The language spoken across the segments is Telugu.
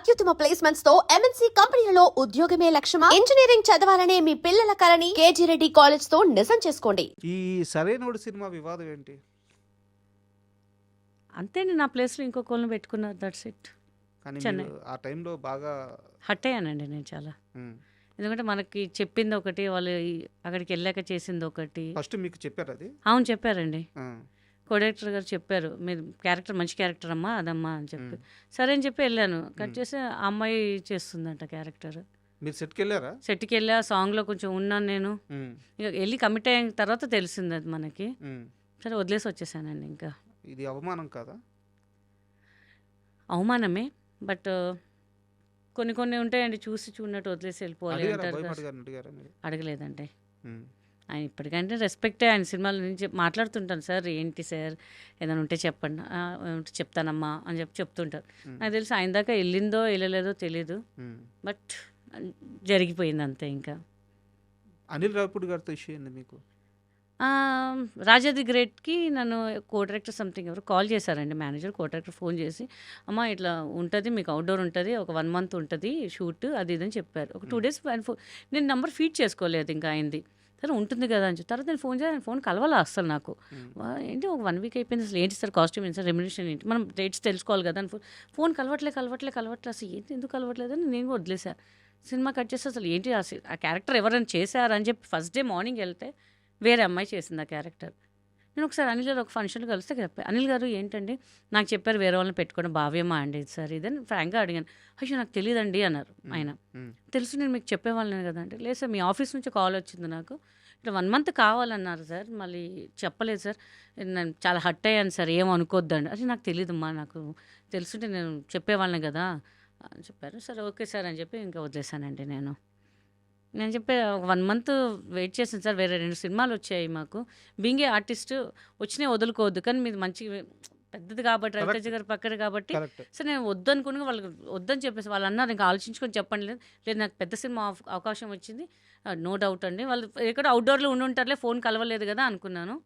అత్యుత్తమ ప్లేస్మెంట్స్ తో ఎంఎన్సీ కంపెనీలలో ఉద్యోగమే లక్ష్యమా? ఇంజనీరింగ్ చదవాలనే మీ పిల్లల కలని కేజీ రెడ్డి కాలేజ్ తో నిజం చేసుకోండి. ఈ సరైనోడు సినిమా వివాదం ఏంటి? అంతేండి, నా ప్లేస్లో ఇంకొకళ్ళని పెట్టుకున్నారు, దట్స్ ఇట్. కానీ చెన్నై. మీరు ఆ టైంలో బాగా హట్ అయ్యానండి నేను చాలా. ఉమ్, ఎందుకంటే మనకి చెప్పింది ఒకటి, వాళ్ళు అక్కడికి వెళ్ళాక చేసింది ఒకటి. ఫస్ట్ మీకు చెప్పారు అది? అవును, చెప్పారండి. ఆ, కోడైరెక్టర్ గారు చెప్పారు, మీరు క్యారెక్టర్ మంచి క్యారెక్టర్ అమ్మా అదమ్మా అని చెప్పి. సరే అని చెప్పి వెళ్ళాను. కట్ చేసి ఆ అమ్మాయి చేస్తుందంట క్యారెక్టర్. మీరు సెట్కి వెళ్ళారా? సెట్కి వెళ్ళా, సాంగ్లో కొంచెం ఉన్నాను నేను. ఉమ్, ఇక వెళ్ళి కమిట్ అయిన తర్వాత తెలిసింది అది మనకి. ఉమ్. సరే వదిలేసి వచ్చేసానండి. ఇంకా ఇది అవమానం కాదా? అవమానమే, బట్ కొన్ని కొన్ని ఉంటాయండి, చూసి చూడనట్టు వదిలేసి వెళ్ళిపోవాలి అడిగారా? అంటారు కదా. భయపడగారు అడిగారా మీరు? అడగలేదండి. ఉమ్, ఆయన ఇప్పటికంటే రెస్పెక్టే. ఆయన సినిమాల నుంచి మాట్లాడుతుంటాను, సార్ ఏంటి సార్ ఏదైనా ఉంటే చెప్పండి, ఉంటే చెప్తానమ్మా అని చెప్పి చెప్తుంటారు. నాకు తెలిసి ఆయన దాకా వెళ్ళిందో వెళ్ళలేదో తెలీదు, ఉమ్. బట్ జరిగిపోయింది అంతే. ఇంకా అనిల్ రావిపూడి గారితో ఇష్యూ ఏంది మీకు? రాజా ది గ్రేట్కి నన్ను కో డైరెక్టర్ సంథింగ్ ఎవరు కాల్ చేశారండి, మేనేజర్. కో డైరెక్టర్ ఫోన్ చేసి, అమ్మ ఇట్లా ఉంటుంది మీకు, అవుట్డోర్ ఉంటుంది, ఒక 1 month ఉంటుంది షూట్, అది ఇది అని చెప్పారు. ఒక 2 days నేను నెంబర్ ఫీడ్ చేసుకోలేదు ఇంకా అయింది. సరే ఉంటుంది కదా అని చెప్పి తర్వాత నేను ఫోన్ చేయాలి, ఫోన్ కలవాలా అసలు నాకు. ఏంటి ఒక 1 week అయిపోయింది, అసలు ఏంటి సార్ కాస్ట్యూమ్ ఏంటి సార్, రెమ్యునేషన్ ఏంటి, మనం రేట్స్ తెలుసుకోవాలి కదా అని ఫోన్ కలవట్లే అసలు ఏంటి ఎందుకు కలవట్లేదు అని నేను వదిలేసా. సినిమా కట్ చేస్తే అసలు ఏంటి ఆ క్యారెక్టర్ ఎవరైనా చేశారని చెప్పి ఫస్ట్ డే మార్నింగ్ వెళ్తే వేరే అమ్మాయి చేసింది ఆ క్యారెక్టర్. నేను ఒకసారి అనిల్ గారు ఒక ఫంక్షన్లో కలిస్తే చెప్పాను, అనిల్ గారు ఏంటండి నాకు చెప్పారు వేరే వాళ్ళని పెట్టుకోవడం భావ్యమా అండి సార్ ఇదని ఫ్రాంక్గా అడిగాను. అయ్యో నాకు తెలియదండి అన్నారు ఆయన. తెలుసు నేను మీకు చెప్పేవాళ్ళని కదా అంటే, లేదు సార్ మీ ఆఫీస్ నుంచి కాల్ వచ్చింది నాకు, ఇట్లా 1 month కావాలన్నారు సార్, మళ్ళీ చెప్పలేదు సార్, నేను చాలా హట్ అయ్యాను సార్, ఏం అనుకోద్దండి. అది నాకు తెలియదమ్మా, నాకు తెలుసుంటే నేను చెప్పేవాళ్ళని కదా అని చెప్పారు. సరే ఓకే సార్ అని చెప్పి ఇంకా వదిలేశానండి నేను చెప్పే ఒక 1 month వెయిట్ చేసాను సార్, వేరే 2 సినిమాలు వచ్చాయి మాకు, బీయింగ్ ఏ ఆర్టిస్ట్ వచ్చినాయి వదులుకోవద్దు, కానీ మీది మంచి పెద్దది కాబట్టి రవితేజ గారు పక్కన కాబట్టి కరెక్ట్. సరే నేను వద్దనుకుని వాళ్ళకి వద్దని చెప్పేసి వాళ్ళు అన్నారు, ఇంకా ఆలోచించుకొని చెప్పండి. లేదు నాకు పెద్ద సినిమా అవకాశం వచ్చింది, నో డౌట్ అండి, వాళ్ళు ఎక్కడ అవుట్డోర్లో ఉండి ఉంటారులే, ఫోన్ కలవలేదు కదా అనుకున్నాను,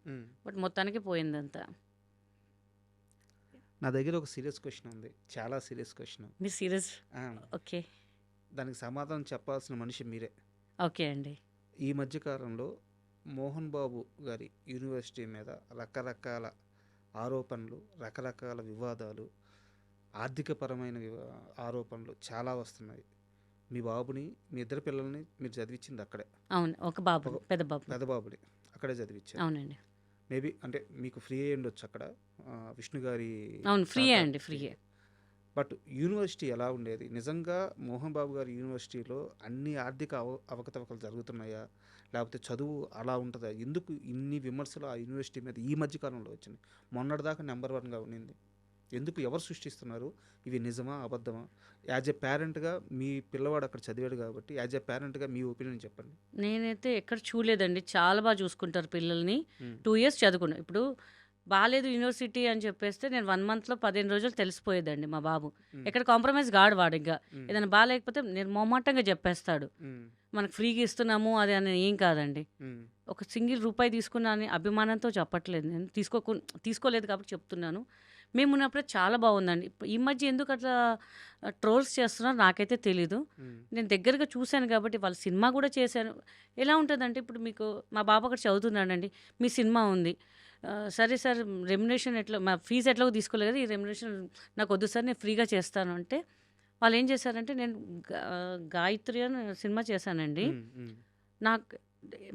బట్ మొత్తానికి పోయిందంతా. నా దగ్గర ఒక సీరియస్ క్వశ్చన్ ఉంది, చాలా సీరియస్ క్వశ్చన్. మీరు సీరియస్? ఓకే దానికి సమాధానం చెప్పాల్సిన మనిషి మీరే. ఓకే అండి. ఈ మధ్యకాలంలో మోహన్ బాబు గారి యూనివర్సిటీ మీద రకరకాల ఆరోపణలు, రకరకాల వివాదాలు, ఆర్థికపరమైన ఆరోపణలు చాలా వస్తున్నాయి. మీ బాబుని, మీ 2 పిల్లల్ని మీరు చదివించింది అక్కడే. అవును, ఒక బాబు, పెద్ద బాబుని అక్కడే చదివించారు. అవునండి. మేబీ అంటే మీకు ఫ్రీ అయ్యి ఉండొచ్చు అక్కడ, విష్ణు గారి. అవును, ఫ్రీ అండి, ఫ్రీయే. బట్ యూనివర్సిటీ ఎలా ఉండేది నిజంగా? మోహన్ బాబు గారి యూనివర్సిటీలో అన్ని ఆర్థిక అవకతవకలు జరుగుతున్నాయా, లేకపోతే చదువు అలా ఉంటుందా? ఎందుకు ఇన్ని విమర్శలు ఆ యూనివర్సిటీ మీద ఈ మధ్యకాలంలో వచ్చినాయి? మొన్నటిదాకా నెంబర్ 1గా ఉండింది, ఎందుకు? ఎవరు సృష్టిస్తున్నారు? ఇవి నిజమా అబద్ధమా? యాజ్ ఎ పేరెంట్గా, మీ పిల్లవాడు అక్కడ చదివాడు కాబట్టి యాజ్ ఎ పేరెంట్గా మీ ఒపీనియన్ చెప్పండి. నేనైతే ఎక్కడ చూడలేదండి, చాలా బాగా చూసుకుంటారు పిల్లల్ని. 2 years చదువుకున్నా. ఇప్పుడు బాగాలేదు యూనివర్సిటీ అని చెప్పేస్తే నేను 1 monthలో 15 రోజులు తెలిసిపోయేదండి మా బాబు. ఎక్కడ కాంప్రమైజ్ కాడు వాడు. ఇంకా ఏదైనా బాగాలేకపోతే నేను మొహమాటంగా చెప్పేస్తాడు, మనకు ఫ్రీగా ఇస్తున్నాము అది అని ఏం కాదండి. ఒక సింగిల్ రూపాయి తీసుకున్నా అని అభిమానంతో చెప్పట్లేదు, నేను తీసుకోలేదు కాబట్టి చెప్తున్నాను. మేము ఉన్నప్పుడే చాలా బాగుందండి. ఈ మధ్య ఎందుకు అట్లా ట్రోల్స్ చేస్తున్నారో నాకైతే తెలీదు. నేను దగ్గరగా చూశాను కాబట్టి, వాళ్ళ సినిమా కూడా చేశాను. ఎలా ఉంటుందంటే, ఇప్పుడు మీకు మా బాబు అక్కడ చదువుతున్నాడండి, మీ సినిమా ఉంది, సరే సార్ రెమ్యునేషన్ ఎట్లా, మా ఫీజు ఎట్లాగో తీసుకోలేదు కదా, ఈ రెమ్యునేషన్ నాకు వద్దు సార్ నేను ఫ్రీగా చేస్తాను అంటే, వాళ్ళు ఏం చేశారంటే, నేను గాయత్రి అని సినిమా చేశానండి, నాకు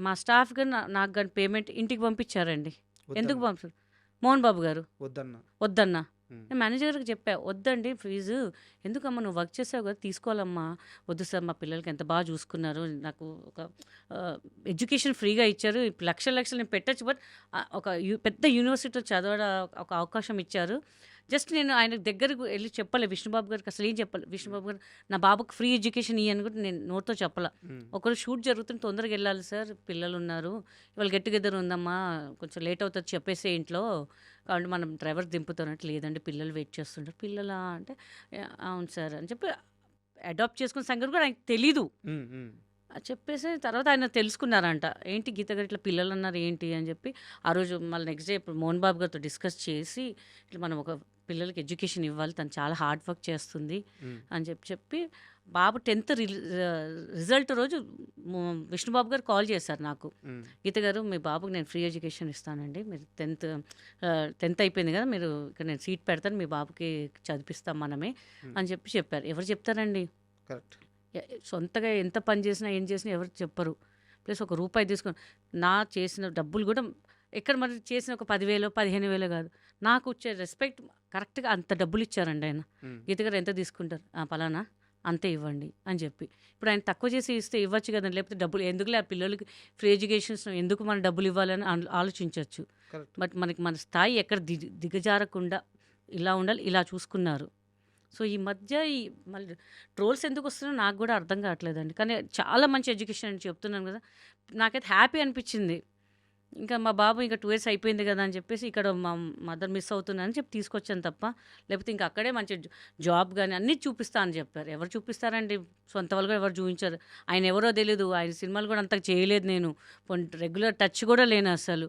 మా స్టాఫ్ కానీ నాకు కానీ పేమెంట్ ఇంటికి పంపించారండి. ఎందుకు పంపించారు? మోహన్ బాబు గారు వద్దన్నా. నేను మేనేజర్ గారికి చెప్పా, వద్దండి ఫీజు ఎందుకమ్మా, నువ్వు వర్క్ చేసావు కదా, తీసుకోవాలమ్మా, వద్దు సార్ మా పిల్లలకి ఎంత బాగా చూసుకున్నారు, నాకు ఒక ఎడ్యుకేషన్ ఫ్రీగా ఇచ్చారు, ఇప్పుడు లక్షలు నేను పెట్టచ్చు, బట్ ఒక పెద్ద యూనివర్సిటీలో చదవడం ఒక అవకాశం ఇచ్చారు. జస్ట్ నేను ఆయన దగ్గరకు వెళ్ళి చెప్పలే విష్ణుబాబు గారికి, అసలు ఏం చెప్పాలి. విష్ణుబాబు గారు నా బాబుకి ఫ్రీ ఎడ్యుకేషన్ ఇవ్వని కూడా నేను నోట్తో చెప్పాల. ఒకరు షూట్ జరుగుతుంది, తొందరగా వెళ్ళాలి సార్, పిల్లలు ఉన్నారు, ఇవాళ గెట్ టుగెదర్ ఉందమ్మా, కొంచెం లేట్ అవుతుంది చెప్పేసి ఇంట్లో, కాబట్టి మనం డ్రైవర్ దింపుతున్నట్టు, లేదండి పిల్లలు వెయిట్ చేస్తుంటారు. పిల్లలా అంటే అవును సార్ అని చెప్పి అడాప్ట్ చేసుకున్న సంగతి కూడా ఆయనకు తెలీదు. చెప్పేసి తర్వాత ఆయన తెలుసుకున్నారంట, ఏంటి గీత గారు ఇట్లా పిల్లలు అన్నారు ఏంటి అని చెప్పి. ఆ రోజు మళ్ళీ నెక్స్ట్ డే ఇప్పుడు మోహన్ బాబు గారితో డిస్కస్ చేసి, ఇట్లా మనం ఒక పిల్లలకి ఎడ్యుకేషన్ ఇవ్వాలి, తను చాలా హార్డ్ వర్క్ చేస్తుంది ఉమ్, అని చెప్పి బాబు 10th రిజల్ట్ రోజు విష్ణుబాబు గారు కాల్ చేశారు నాకు. ఉమ్, గీత గారు, మీ బాబుకి నేను ఫ్రీ ఎడ్యుకేషన్ ఇస్తానండి, మీరు 10th అయిపోయింది కదా, మీరు ఇక్కడ నేను సీట్ పెడతాను, మీ బాబుకి చదివిస్తాం మనమే అని చెప్పారు. ఎవరు చెప్తారండి? కరెక్ట్. సొంతగా ఎంత పని చేసినా ఏం చేసినా ఎవరు చెప్పరు. ప్లస్ ఒక రూపాయి తీసుకొని నా చేసిన డబ్బులు కూడా ఎక్కడ మరి చేసిన ఒక 10,000 15,000 కాదు, నాకు వచ్చే రెస్పెక్ట్ కరెక్ట్గా అంత డబ్బులు ఇచ్చారండి ఆయన. ఉమ్, గీత గారు ఎంత తీసుకుంటారు? పలానా అంతే ఇవ్వండి అని చెప్పి. ఇప్పుడు ఆయన తక్కువ చేసి ఇస్తే ఇవ్వచ్చు కదండి, లేకపోతే డబ్బులు ఎందుకులే, ఆ పిల్లలకి ఫ్రీ ఎడ్యుకేషన్స్ ఎందుకు మనం డబ్బులు ఇవ్వాలని ఆలోచించవచ్చు. కరెక్ట్. బట్ మన స్థాయి ఎక్కడ దిగజారకుండా ఇలా ఉండాలి, ఇలా చూసుకున్నారు. సో ఈ మధ్య మళ్ళీ ట్రోల్స్ ఎందుకు వస్తున్నాయో నాకు కూడా అర్థం కావట్లేదండి. కానీ చాలా మంచి ఎడ్యుకేషన్ అని చెప్తున్నాను కదా, నాకైతే హ్యాపీ అనిపించింది. ఇంకా మా బాబు ఇంకా 2 years అయిపోయింది కదా అని చెప్పేసి ఇక్కడ మా మదర్ మిస్ అవుతున్నానని చెప్పి తీసుకొచ్చాను తప్ప, లేకపోతే ఇంకా అక్కడే మంచి జాబ్ కానీ అన్నీ చూపిస్తా అని చెప్పారు. ఎవరు చూపిస్తారండి? సొంత వాళ్ళు కూడా ఎవరు చూపించారు. ఆయన ఎవరో తెలీదు, ఆయన సినిమాలు కూడా అంతగా చేయలేదు, నేను రెగ్యులర్ టచ్ కూడా లేను అసలు.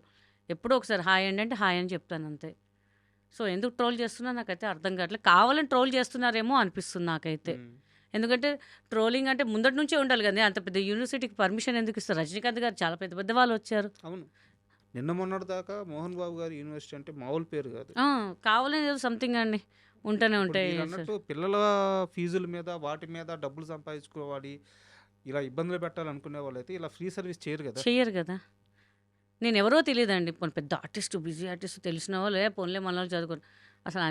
ఎప్పుడో ఒకసారి హాయ్ అండి అంటే హాయ్ అని చెప్తాను అంతే. సో ఎందుకు ట్రోల్ చేస్తున్నా నాకైతే అర్థం కావట్లేదు. కావాలని ట్రోల్ చేస్తున్నారేమో అనిపిస్తుంది నాకైతే. ఉమ్, ఎందుకంటే ట్రోలింగ్ అంటే ముందటి నుంచే ఉండాలి కదా, అంత పెద్ద యూనివర్సిటీకి పర్మిషన్ ఎందుకు ఇస్తారు? రజనీకాంత్ గారు చాలా పెద్ద పెద్ద వాళ్ళు వచ్చారు. అవును. నిన్న మొన్నటి దాకా మోహన్ బాబు గారి యూనివర్సిటీ అంటే మామూలు పేరు కాదు. కావాలని ఏదో సంథింగ్ అండి ఉంటూనే ఇప్పుడు ఉంటాయి. మీరు అన్నట్టు పిల్లల ఫీజుల మీద వాటి మీద డబ్బులు సంపాదించుకోవాలి, ఇలా ఇబ్బందులు పెట్టాలనుకునే వాళ్ళైతే ఇలా ఫ్రీ సర్వీస్ చేయరు కదా. చెయ్యరు కదా. నేను ఎవరో తెలియదండి, పోనీ పెద్ద ఆర్టిస్ట్ బిజీ ఆర్టిస్ట్ తెలిసిన వాళ్ళు పోన్లే మన వాళ్ళు చదువుకోరు. అసలు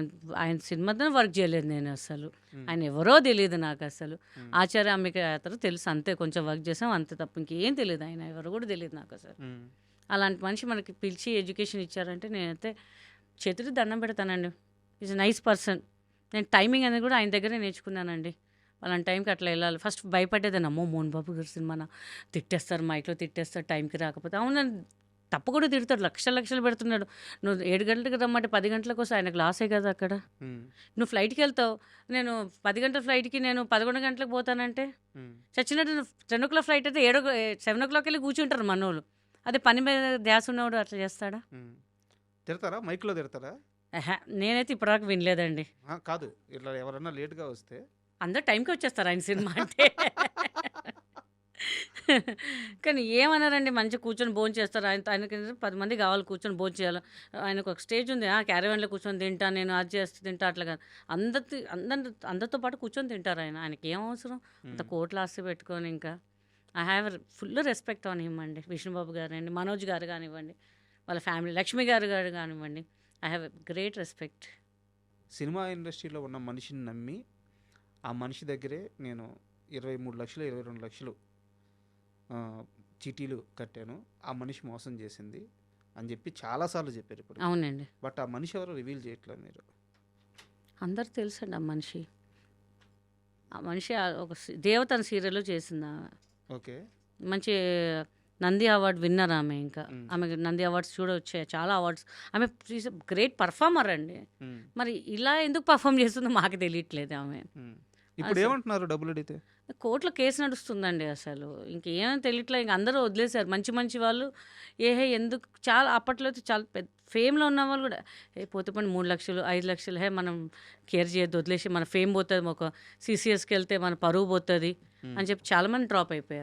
ఆయన సినిమాతో వర్క్ చేయలేదు నేను అసలు. ఉమ్, ఆయన ఎవరో తెలియదు నాకు అసలు. ఉమ్, ఆచార్య అంబిక యాత్ర తెలుసు అంతే, కొంచెం వర్క్ చేసాం అంతే తప్ప ఇంకేం తెలియదు. ఆయన ఎవరు కూడా తెలియదు నాకు అసలు. ఉమ్, అలాంటి మనిషి మనకి పిలిచి ఎడ్యుకేషన్ ఇచ్చారంటే నేనైతే చేతులు దండం పెడతానండి. Is nice person. నేను టైమింగ్ అనేది కూడా ఆయన దగ్గరే నేర్చుకున్నానండి. అలాంటి టైంకి అట్లా వెళ్ళాలి. ఫస్ట్ భయపడేదాన్ని, అమ్మో మోహన్ బాబు గారి సినిమా తిట్టేస్తారు, మైక్లో తిట్టేస్తారు టైంకి రాకపోతే. అవునండి, తప్పు కూడా తిడతాడు, లక్షలు పెడుతున్నాడు. నువ్వు 7 గంటలకు రమ్మంటే 10 గంటలకు వస్తే ఆయనకు లాసే కదా అక్కడ. ఉమ్, నువ్వు ఫ్లైట్కి వెళ్తావు, నేను 10 గంటల ఫ్లైట్కి నేను 11 గంటలకు పోతానంటే ఉమ్, చచ్చినట్టు. 10 o'clock ఫ్లైట్ అయితే 7 o'clock వెళ్ళి కూర్చుంటారు మనోళ్ళు. అదే పని మీద ధ్యాస ఉన్నవాడు అట్లా చేస్తాడా? ఉమ్. తిడతారా? మైక్లో తిడతారా? నేనైతే ఇప్పటివరకు వినలేదండి. కాదు, ఇట్లా ఎవరన్నా లేట్గా వస్తే అందరు టైంకి వచ్చేస్తారు ఆయన సినిమా అంటే. కానీ ఏమన్నారండి, మంచిగా కూర్చొని భోజనం చేస్తారు. ఆయనకి 10 మంది కావాలి కూర్చొని భోజనం చేయాలి. ఆయనకు ఒక స్టేజ్ ఉంది, క్యారవాన్లో కూర్చొని తింటా, నేను అది చేస్తే తింటా, అట్లా కాదు. అందరితో పాటు కూర్చొని తింటారు ఆయన. ఆయనకి ఏం అవసరం అంత కోట్ల ఆస్తి పెట్టుకొని? ఇంకా I have full respect on him అండి. విష్ణుబాబు గారు అండి, మనోజ్ గారు కానివ్వండి, వాళ్ళ ఫ్యామిలీ, లక్ష్మి గారు కానివ్వండి, I have great respect. Cinema ఇండస్ట్రీలో ఉన్న మనిషిని నమ్మి ఆ మనిషి దగ్గరే నేను 23 లక్షలు 22 లక్షలు చీటీలు కట్టాను, ఆ మనిషి మోసం చేసింది అని చెప్పి చాలాసార్లు చెప్పారు ఇప్పుడు. అవునండి, బట్ ఆ మనిషి ఎవరో రివీల్ చేయట్లేదు మీరు. అందరు తెలుసండి ఆ మనిషి. ఒక దేవతన సీరియల్లో చేసింది ఆమె. ఓకే. మంచి నంది అవార్డు విన్నర్ ఆమె. ఇంకా మ్మ్. ఆమెకి నంది అవార్డ్స్ కూడా వచ్చాయి, చాలా అవార్డ్స్. ఆమె గ్రేట్ పర్ఫార్మర్ అండి. ఉమ్, మరి ఇలా ఎందుకు పర్ఫామ్ చేస్తుందో మాకు తెలియట్లేదు ఆమె. ఉమ్. ఇప్పుడు అసలు ఏమంటున్నారు డబ్బులు అడిగితే? కోర్టులో కేసు నడుస్తుందండి. అసలు ఇంకేమీ తెలియట్లేదు. ఇంక అందరూ వదిలేశారు, మంచి వాళ్ళు. ఎందుకు చాలా అప్పట్లో అయితే చాలా పెద్ద ఫేమ్లో ఉన్న వాళ్ళు కూడా పోతే పని 3 లక్షలు 5 లక్షలు మనం కేర్ చేయొద్దు, వదిలేసి మన ఫేమ్ పోతుంది, ఒక CCSకి వెళ్తే మన పరువు పోతుంది ఉమ్. అని చెప్పి చాలామంది డ్రాప్ అయిపోయారు.